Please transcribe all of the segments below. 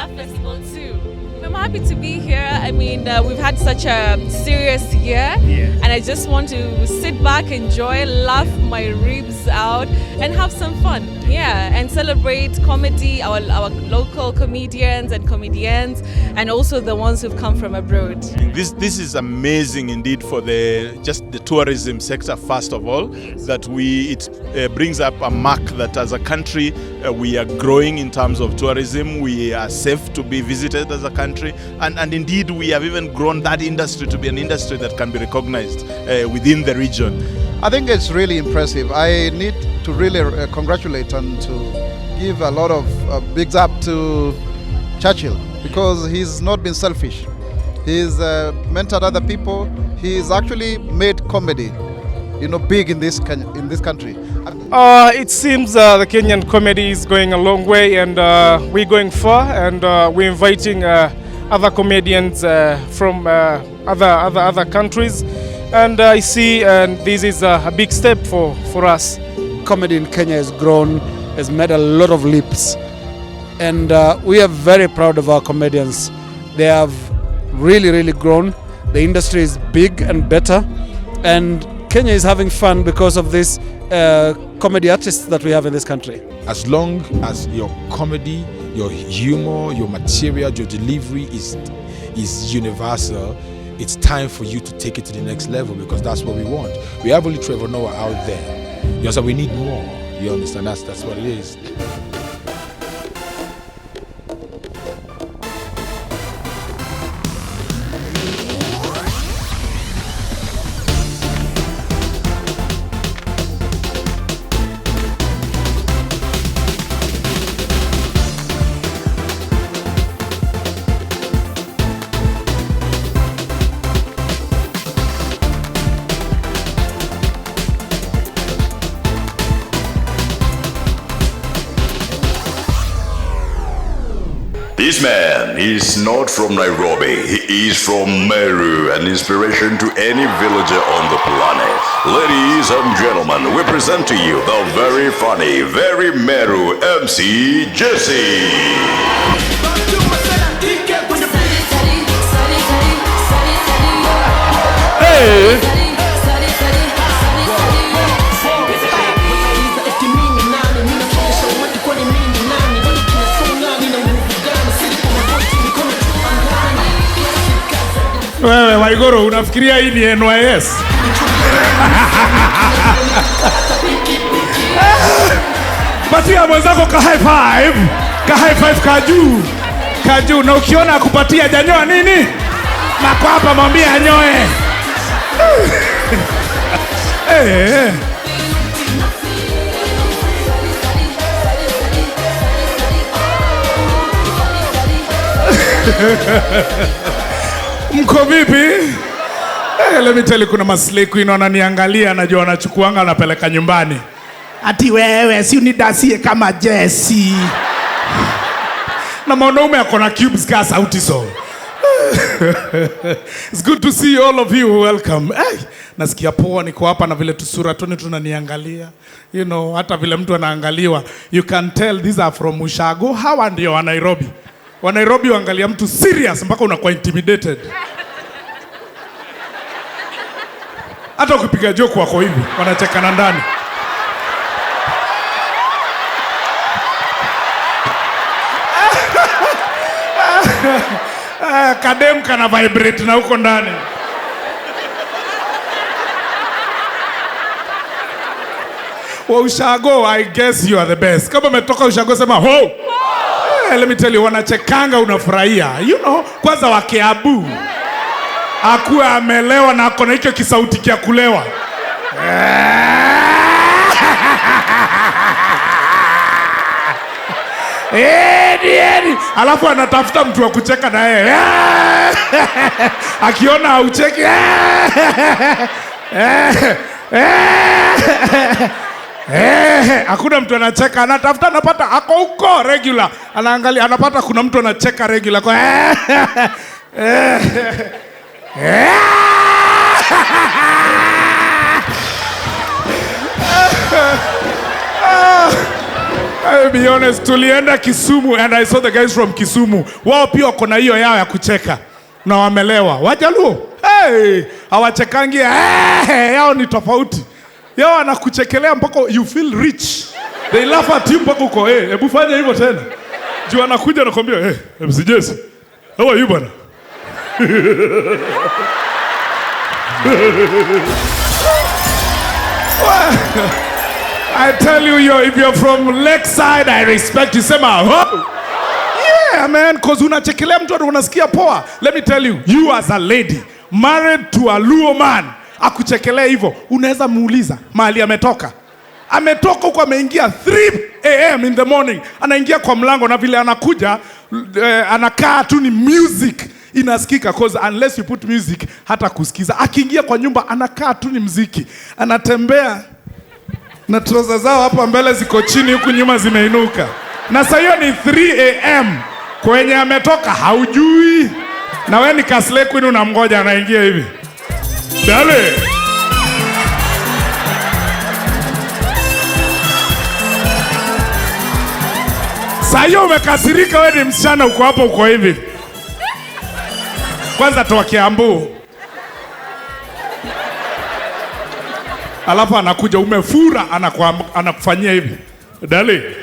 Laugh Festival too. I'm happy to be here. I mean, we've had such a serious year, and I just want to sit back, enjoy, laugh my ribs out, and have some fun. Yeah, and celebrate comedy, our local comedians and comedians, and also the ones who've come from abroad. This is amazing indeed for the tourism sector. First of all, that it brings up a mark that as a country we are growing in terms of tourism. We are safe to be visited as a country, and indeed we have even grown that industry to be an industry that can be recognized within the region. I think it's really impressive. I need to really congratulate and to give a lot of bigs up to Churchill, because he's not been selfish. He's mentored other people. He's actually made comedy, big in this country. It seems the Kenyan comedy is going a long way, and we're going far, and we're inviting other comedians from other countries, and I see this is a big step for us. Comedy in Kenya has grown, has made a lot of leaps, and we are very proud of our comedians. They have really grown. The industry is big and better, and Kenya is having fun because of this comedy artists that we have in this country. As long as your comedy, your humor, your material, your delivery is universal, it's time for you to take it to the next level, because that's what we want. We have only Trevor Noah out there. So we need more. You understand? That's what it is. This man is not from Nairobi, he is from Meru, an inspiration to any villager on the planet. Ladies and gentlemen, we present to you the very funny, very Meru MC Jesse. Hey! Wewe Waigoro, unafikiria hii ni NYS? Patia mwenzako ka high five ka juu, na ukiona akupatia janyoa nini? Mako hapa mwambie anyoe. Mko vipi? Let me tell you, kuna maslay queen wananiangalia, anajua wanachukuanga anapeleka nyumbani. Ati wewe si unidasie kama Jesse. Na mwanaume akona cubes ka sauti so. It's good to see all of you. Welcome. Nasikia poa, niko hapa na vile tusura toni tunaniangalia. Hata vile mtu anaangaliwa, you can tell these are from Ushago. Hawa ndio wa Nairobi. Wa Nairobi waangalia mtu serious mpaka unakuwa intimidated. Hata ukipiga joke wako hivi, wanachekana ndani. Kadem kana vibrate na huko ndani. Wa Ushago, I guess you are the best. Kama umetoka Ushago sema ho. Let me tell you, wanachekanga unafurahia. Kwanza wa Kiabu. Akuwe amelewa na akona hicho kisauti kia kulewa. Edi. Alafu anatafuta mtu wa kucheka na yeye. Akiona haucheki. Hakuna mtu anacheka, anatafuta, anapata, ako huko regular. Anaangalia, anapata kuna mtu anacheka regular kwa I'll be honest, tulienda Kisumu and I saw the guys from Kisumu. Wao pia wako na hiyo yao ya kucheka. Na wamelewa. Wajaluo, hey, hawachekangi, yao ni tofauti. Yao anakuchekelea mpaka you feel rich. They laugh at you mpaka uko, hebu fanya hivyo tena. Juu anakuja anakuambia, MC Jesse, how are you bana? I tell you, if you're from Lakeside, I respect you. Sema, yeah, man, cause unachekelea mtu unasikia poa. Let me tell you, you as a lady, married to a Luo man, akuchekelea hivyo, unaweza muuliza mahali ametoka. Ametoka huko ameingia 3 a.m. in the morning. Anaingia kwa mlango na vile anakuja, anakaa tu ni music inasikika, cause unless you put music hata kusikiza. Akiingia kwa nyumba anakaa tu ni muziki. Anatembea na trouser zao hapa mbele ziko chini, huku nyuma zimeinuka. Na sasa hiyo ni 3 a.m. Kwenye ametoka haujui. Na wewe ni Kasle Queen unamgoja anaingia hivi. Dale. Sasa hiyo umekasirika, wewe ni msichana uko hapo uko hivi. Kwanza toa Kiambu. Alafu anakuja umefura, anakufanyia hivi. Dale,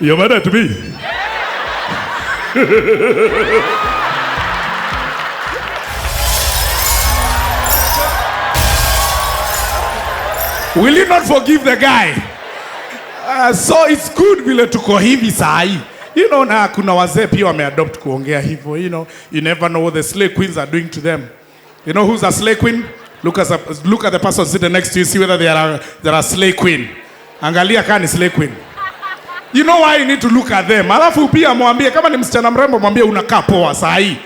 you better to be. Will you not forgive the guy? So it's good vile tuko hivi sahi. You know, na kuna wazee pia wameadopt kuongea hivyo. You know, you never know what the slay queens are doing to them. You know who's a slay queen? Look at the person sitting next to you, see whether they are slay queen. Angalia kama ni slay queen. You know why you need to look at them. Alafu pia mwambie kama ni msichana mrembo mwambie unakaa poa sahi.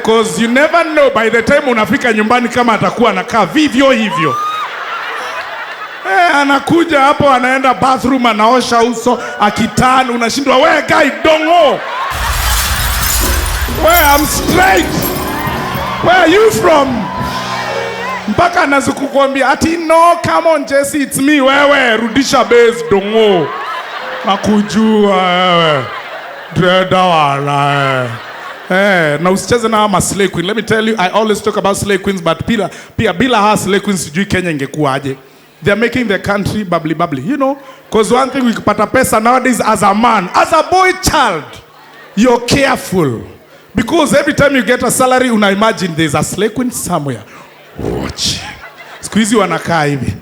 Cause you never know by the time unafika nyumbani kama atakuwa anakaa vivyo hivyo. Anakuja hapo anaenda bathroom anaosha uso akitani unashindwa wewe guy dongo. Where I'm straight. Where are you from? Mpaka anazukukwambia ati no, come on Jesse, it's me. Wewe rudisha base dongo. Nakujua wewe. Dreda wala. Na usicheze na ama slay queen. Let me tell you, I always talk about slay queens, but pia bila ha slay queens sijui Kenya ingekuwa aje. They're making the country bubbly. You know, because one thing we pata pesa nowadays as a man, as a boy child, you're careful. Because every time you get a salary, una imagine there's a slay queen somewhere. Watch. Squeeze wanakaa hivi.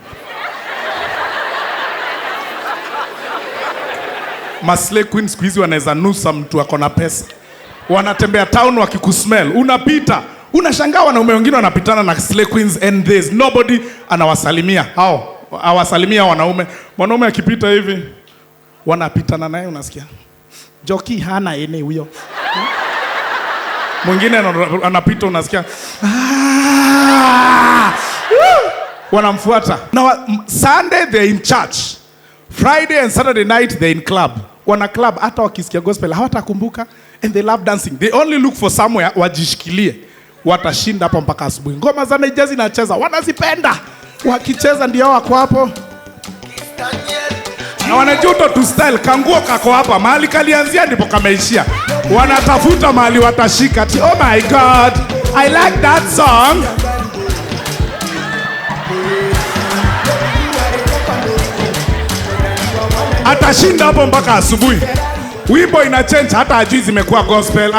Maslay queen squeeze wanaweza nusa mtu akona pesa. Wanatembea town wakikusmell. Unapita. Unashangaa wanaume wengine wanapitana na slay queens and there's nobody anawasalimia. Awasalimia wanaume. Mwanaume akipita hivi wanapitana naye unasikia. Joki hana ene huyo. Mwingine anapita unasikia. Wanamfuata. Now Sunday they're in church. Friday and Saturday night they're in club. Wana club hata wakisikia gospel hawatakumbuka and they love dancing. They only look for somewhere wajishikilie. Watashinda hapo mpaka asubuhi. Ngoma za Nigeria zinacheza, wanazipenda. Wakicheza ndio wako hapo. Na wanajuto tu style kanguo kako hapa. Mahali kalianzia ndipo kameishia. Wanatafuta mahali watashika. Oh my God, I like that song. Atashinda hapo mpaka asubuhi. Wimbo ina change hata ajui zimekuwa gospel.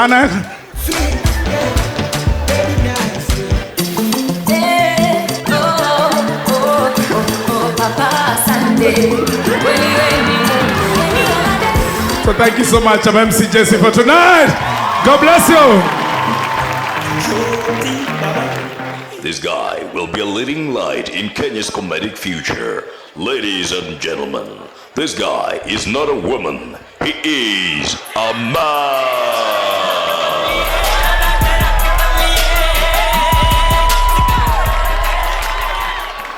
So thank you so much, MC Jesse, for tonight. God bless you. This guy will be a leading light in Kenya's comedic future. Ladies and gentlemen, this guy is not a woman. He is a man.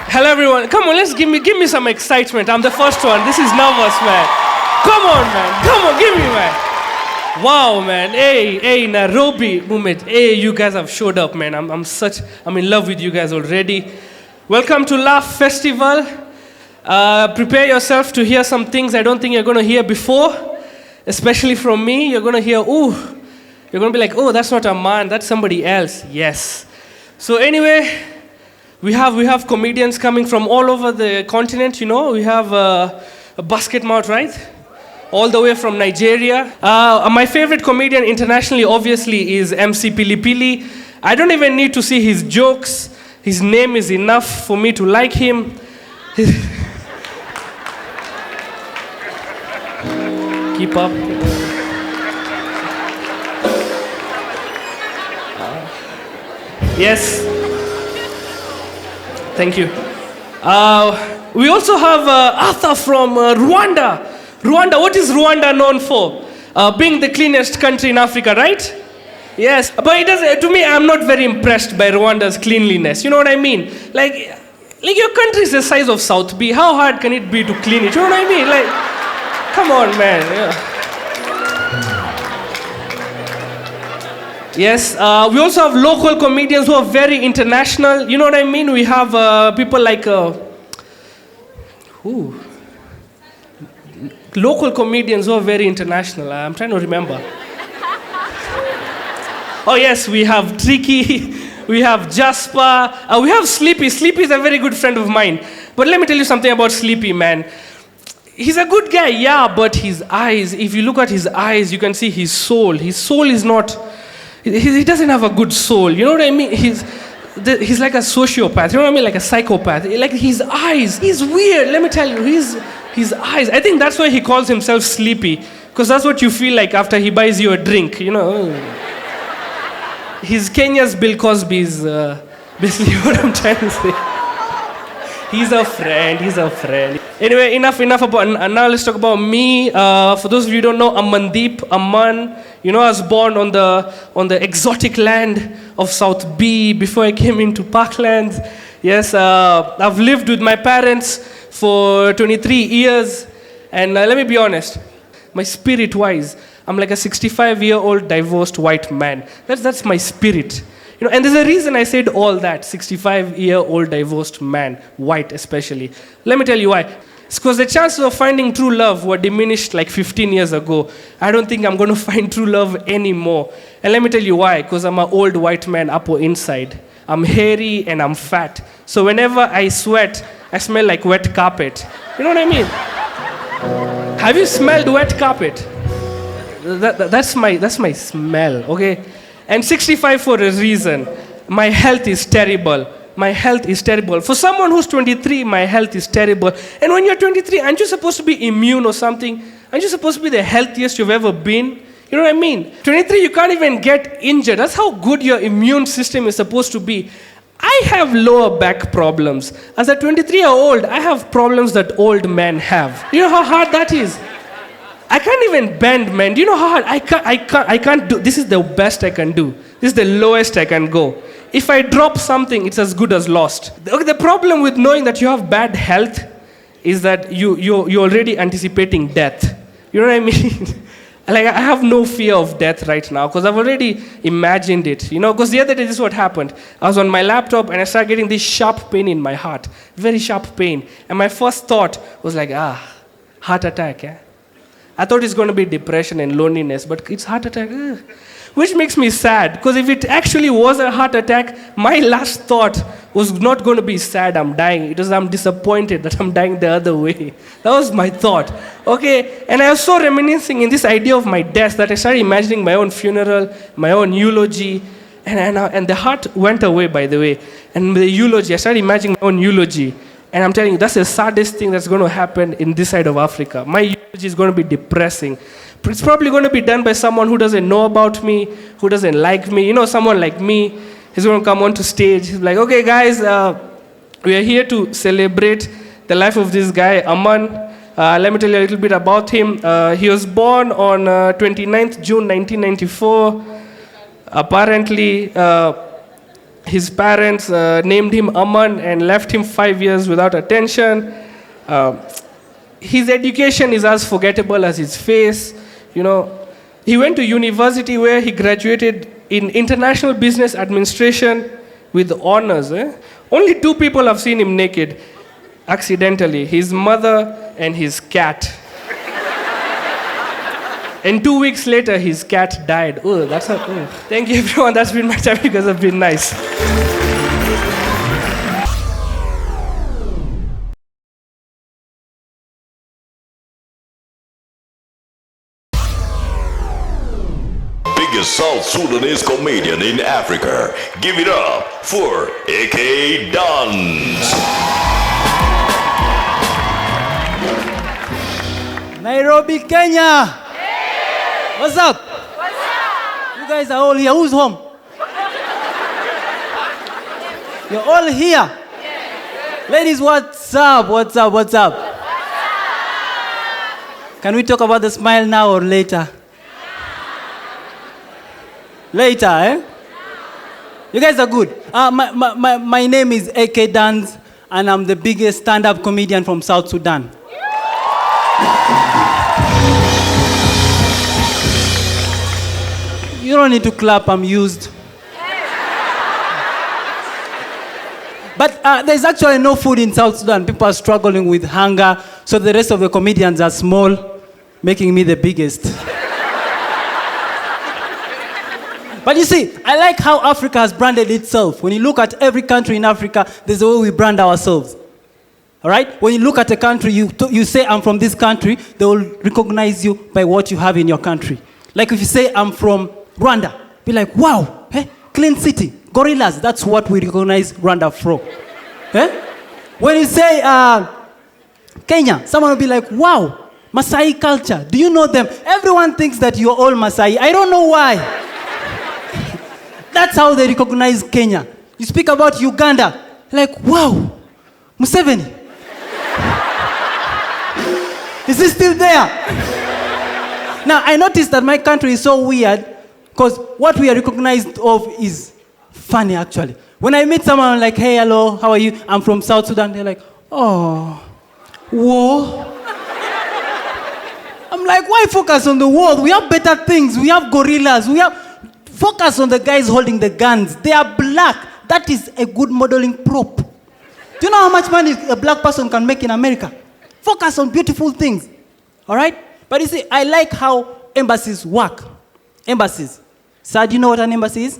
Hello everyone, come on, let's give me some excitement. I'm the first one. This is nervous, man. Come on, man. Come on, give me, man. Wow, man. Hey, Nairobi movement. Hey, you guys have showed up, man. I'm in love with you guys already. Welcome to Laugh Festival. Prepare yourself to hear some things I don't think you're going to hear before, especially from me. You're going to hear, ooh. You're going to be like, oh, that's not a man, that's somebody else. Yes. So anyway, we have comedians coming from all over the continent, you know. We have a basket mouth, right? All the way from Nigeria. My favorite comedian internationally, obviously, is MC Pili Pili. I don't even need to see his jokes. His name is enough for me to like him. Keep up. Yes. Thank you. We also have Arthur from Rwanda. Rwanda, what is Rwanda known for? Being the cleanest country in Africa, right? Yes, but it doesn't. To me, I'm not very impressed by Rwanda's cleanliness. You know what I mean? Like your country is the size of South B. How hard can it be to clean it? You know what I mean? Like, come on, man. Yeah. Yes, we also have local comedians who are very international. You know what I mean? We have people like local comedians who are very international. I'm trying to remember. Oh yes, we have Tricky, we have Jasper, we have Sleepy. Sleepy is a very good friend of mine. But let me tell you something about Sleepy, man. He's a good guy, yeah, but his eyes, if you look at his eyes, you can see his soul. His soul is not, he doesn't have a good soul. You know what I mean? He's like a sociopath. You know what I mean? Like a psychopath. Like his eyes, he's weird. Let me tell you, his eyes. I think that's why he calls himself Sleepy, because that's what you feel like after he buys you a drink. You know. He's Kenya's Bill Cosby is basically what I'm trying to say. He's a friend. Anyway, enough about, now let's talk about me. For those of you who don't know, I'm Mandeep, Aman. You know, I was born on the exotic land of South B before I came into Parklands. Yes, I've lived with my parents for 23 years. And let me be honest, my spirit-wise, I'm like a 65-year-old divorced white man. That's my spirit. You know, and there's a reason I said all that, 65-year-old divorced man, white especially. Let me tell you why. It's because the chances of finding true love were diminished like 15 years ago. I don't think I'm going to find true love anymore. And let me tell you why. Because I'm an old white man up or inside. I'm hairy and I'm fat. So whenever I sweat, I smell like wet carpet. You know what I mean? Have you smelled wet carpet? That's my smell, okay? And 65 for a reason. My health is terrible. My health is terrible. For someone who's 23, my health is terrible. And when you're 23, aren't you supposed to be immune or something? Aren't you supposed to be the healthiest you've ever been? You know what I mean? 23, you can't even get injured. That's how good your immune system is supposed to be. I have lower back problems. As a 23-year-old, I have problems that old men have. You know how hard that is? I can't even bend, man. Do you know how hard? I can't do. This is the best I can do. This is the lowest I can go. If I drop something, it's as good as lost. Okay, the problem with knowing that you have bad health is that you're already anticipating death. You know what I mean? Like, I have no fear of death right now because I've already imagined it. You know, because the other day, this is what happened. I was on my laptop and I started getting this sharp pain in my heart. Very sharp pain. And my first thought was like, heart attack, eh? I thought it's going to be depression and loneliness, but it's heart attack. Which makes me sad, because if it actually was a heart attack, my last thought was not going to be sad, I'm dying. It was, I'm disappointed that I'm dying the other way. That was my thought. Okay, and I was so reminiscing in this idea of my death that I started imagining my own funeral, my own eulogy, and the heart went away, by the way. And the eulogy, I started imagining my own eulogy. And I'm telling you, that's the saddest thing that's going to happen in this side of Africa. My eulogy is going to be depressing. It's probably going to be done by someone who doesn't know about me, who doesn't like me. You know, someone like me. He's going to come onto stage. He's like, okay, guys, we are here to celebrate the life of this guy, Aman. Let me tell you a little bit about him. He was born on 29th June 1994. Apparently, his parents named him Aman and left him 5 years without attention. His education is as forgettable as his face. You know, he went to university where he graduated in international business administration with honors. Only 2 people have seen him naked. accidentally, his mother and his cat. And 2 weeks later, his cat died. Oh, that's not. Oh. Thank you, everyone. That's been my time. You guys have been nice. Biggest South Sudanese comedian in Africa. Give it up for AK Dance. Nairobi, Kenya. Hey. What's up? What's up? You guys are all here. Who's home? You're all here. Yes. Ladies, what's up? What's up? What's up? Can we talk about the smile now or later? Later, eh? You guys are good. My name is AK Dance, and I'm the biggest stand-up comedian from South Sudan. You don't need to clap, I'm used. But there's actually no food in South Sudan. People are struggling with hunger, so the rest of the comedians are small, making me the biggest. But you see, I like how Africa has branded itself. When you look at every country in Africa, there's a way we brand ourselves. All right? When you look at a country, you say, I'm from this country, they will recognize you by what you have in your country. Like if you say, I'm from Rwanda, be like, wow, clean city, gorillas, that's what we recognize Rwanda from. When you say Kenya, someone will be like, wow, Maasai culture, do you know them? Everyone thinks that you're all Maasai. I don't know why. That's how they recognize Kenya. You speak about Uganda, like, wow, Museveni. Is he still there? Now, I noticed that my country is so weird because what we are recognized of is funny, actually. When I meet someone, I'm like, hey, hello, how are you? I'm from South Sudan. They're like, oh, war. I'm like, why focus on the war? We have better things. We have gorillas. Focus on the guys holding the guns. They are black. That is a good modeling prop. Do you know how much money a black person can make in America? Focus on beautiful things. All right? But you see, I like how embassies work. Embassies. Sir, do you know what an embassy is?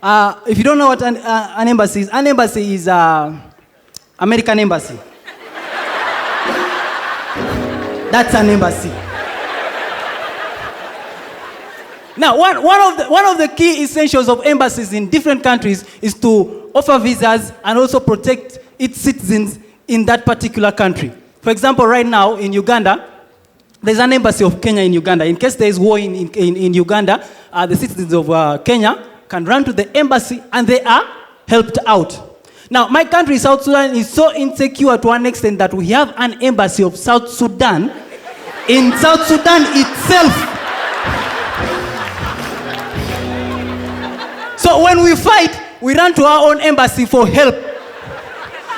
If you don't know what an embassy is American embassy. That's an embassy. Now, one of the key essentials of embassies in different countries is to offer visas and also protect its citizens in that particular country. For example, right now in Uganda, there's an embassy of Kenya in Uganda. In case there is war in Uganda, the citizens of Kenya can run to the embassy and they are helped out. Now, my country, South Sudan, is so insecure to an extent that we have an embassy of South Sudan in South Sudan itself. So when we fight, we run to our own embassy for help.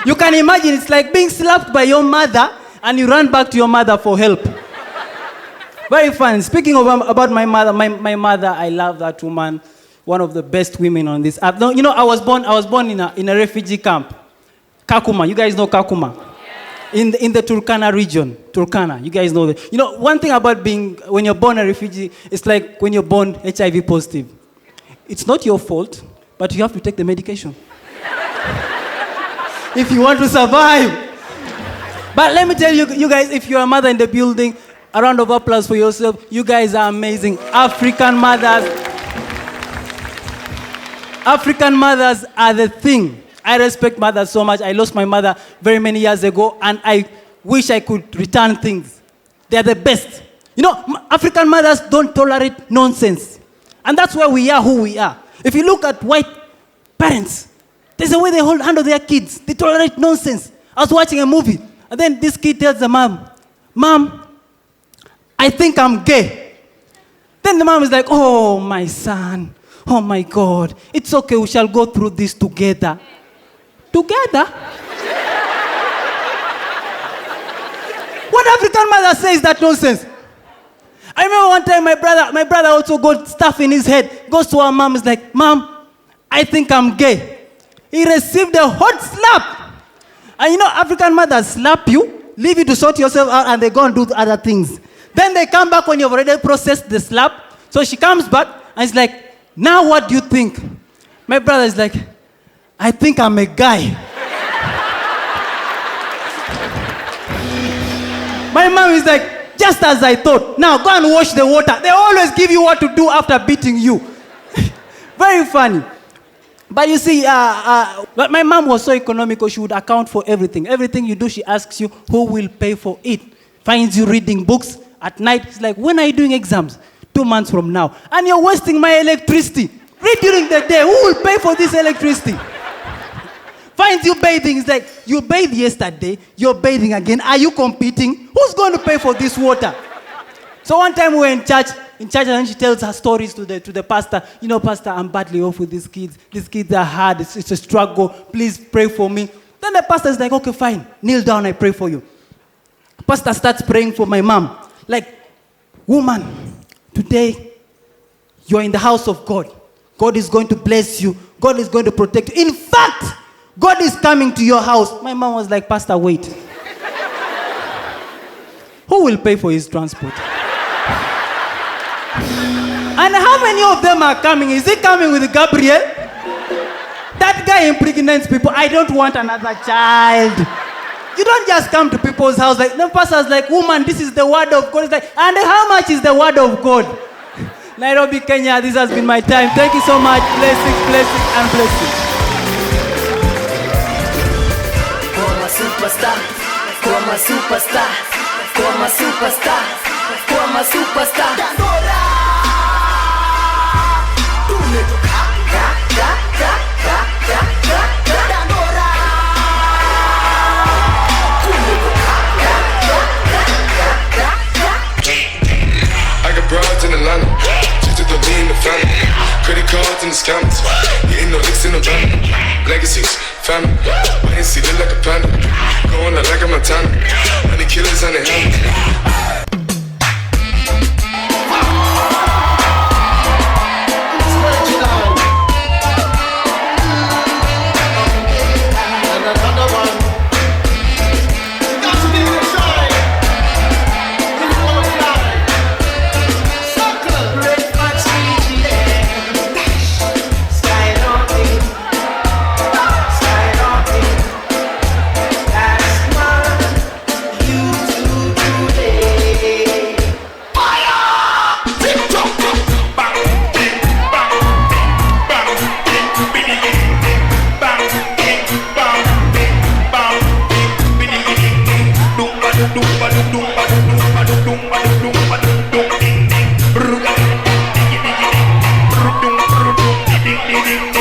You can imagine, it's like being slapped by your mother and you run back to your mother for help. Very fun. Speaking about my mother, I love that woman. One of the best women on this earth. You know, I was born in a refugee camp. Kakuma, you guys know Kakuma? Yeah. In the Turkana region. Turkana, you guys know that. You know, one thing about when you're born a refugee, it's like when you're born HIV positive. It's not your fault, but you have to take the medication. If you want to survive. But let me tell you, you guys, if you're a mother in the building, a round of applause for yourself. You guys are amazing. African mothers are the thing. I respect mothers so much. I lost my mother very many years ago, and I wish I could return things. They're the best. You know, African mothers don't tolerate nonsense. And that's why we are who we are. If you look at white parents, there's a way they handle their kids. They tolerate nonsense. I was watching a movie, and then this kid tells the mom, Mom, I think I'm gay. Then the mom is like, oh, my son. Oh, my God. It's okay. We shall go through this together. Together? What African mother says that nonsense? I remember one time my brother also got stuff in his head. Goes to our mom, is like, Mom, I think I'm gay. He received a hot slap. And you know, African mothers slap you, leave you to sort yourself out, and they go and do other things. Then they come back when you've already processed the slap. So she comes back, and it's like, now what do you think? My brother is like, I think I'm a guy. My mom is like, just as I thought. Now go and wash the water. They always give you what to do after beating you. Very funny. But you see, but my mom was so economical, she would account for everything. Everything you do, she asks you, who will pay for it? Finds you reading books at night. It's like, when are you doing exams? 2 months from now. And you're wasting my electricity. Read during the day. Who will pay for this electricity? Finds you bathing. It's like, you bathed yesterday, you're bathing again. Are you competing? Who's going to pay for this water? So one time we were in church, and then she tells her stories to the pastor. You know, Pastor, I'm badly off with these kids. These kids are hard. It's a struggle. Please pray for me. Then the pastor is like, okay, fine. Kneel down, I pray for you. Pastor starts praying for my mom. Like, woman, today you're in the house of God. God is going to bless you. God is going to protect you. In fact, God is coming to your house. My mom was like, Pastor, wait. Who will pay for his transport? And how many of them are coming? Is he coming with Gabriel? That guy impregnates people. I don't want another child. You don't just come to people's house like, the pastor's like, woman, this is the word of God. It's like, and how much is the word of God? Nairobi, Kenya, this has been my time. Thank you so much. Blessings, blessings, and blessings. Como superstar, como superstar, como superstar, como superstar. Broads in Atlanta, just took the lean in the family. Credit cards in the scammers, getting no licks in the van. Legacies, family, wait and see, look like a panda. Going out like a Montana, honey killers on the helmet. Ding, ding, ding.